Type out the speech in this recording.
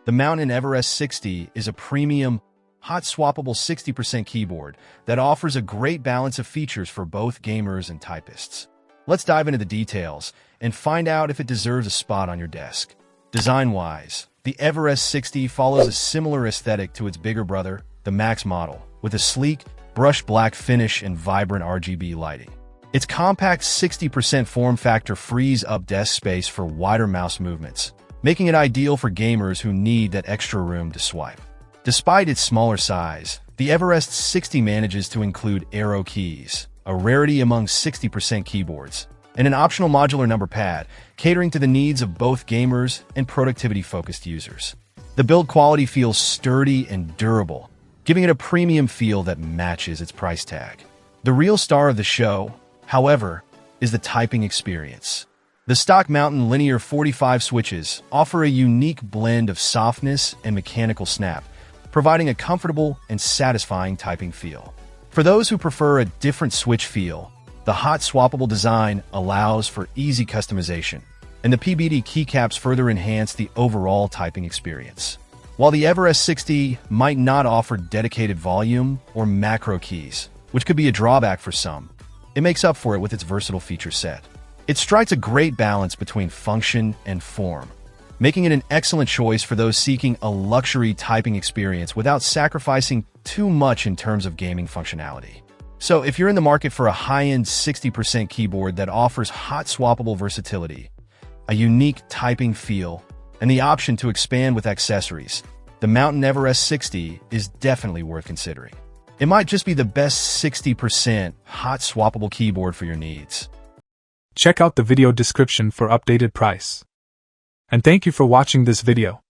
The Mountain Everest 60 is a premium, hot-swappable 60% keyboard that offers a great balance of features for both gamers and typists. Let's dive into the details and find out if it deserves a spot on your desk. Design-wise, the Everest 60 follows a similar aesthetic to its bigger brother, the Max model, with a sleek, brushed black finish and vibrant RGB lighting. Its compact 60% form factor frees up desk space for wider mouse movements, making it ideal for gamers who need that extra room to swipe. Despite its smaller size, the Everest 60 manages to include arrow keys, a rarity among 60% keyboards, and an optional modular number pad, catering to the needs of both gamers and productivity-focused users. The build quality feels sturdy and durable, giving it a premium feel that matches its price tag. The real star of the show, however, is the typing experience. The stock Mountain Linear 45 switches offer a unique blend of softness and mechanical snap, providing a comfortable and satisfying typing feel. For those who prefer a different switch feel, the hot-swappable design allows for easy customization, and the PBD keycaps further enhance the overall typing experience. While the Everest 60 might not offer dedicated volume or macro keys, which could be a drawback for some, it makes up for it with its versatile feature set. It strikes a great balance between function and form, making it an excellent choice for those seeking a luxury typing experience without sacrificing too much in terms of gaming functionality. So if you're in the market for a high-end 60% keyboard that offers hot-swappable versatility, a unique typing feel, and the option to expand with accessories, the Mountain Everest 60 is definitely worth considering. It might just be the best 60% hot-swappable keyboard for your needs. Check out the video description for updated price. And thank you for watching this video.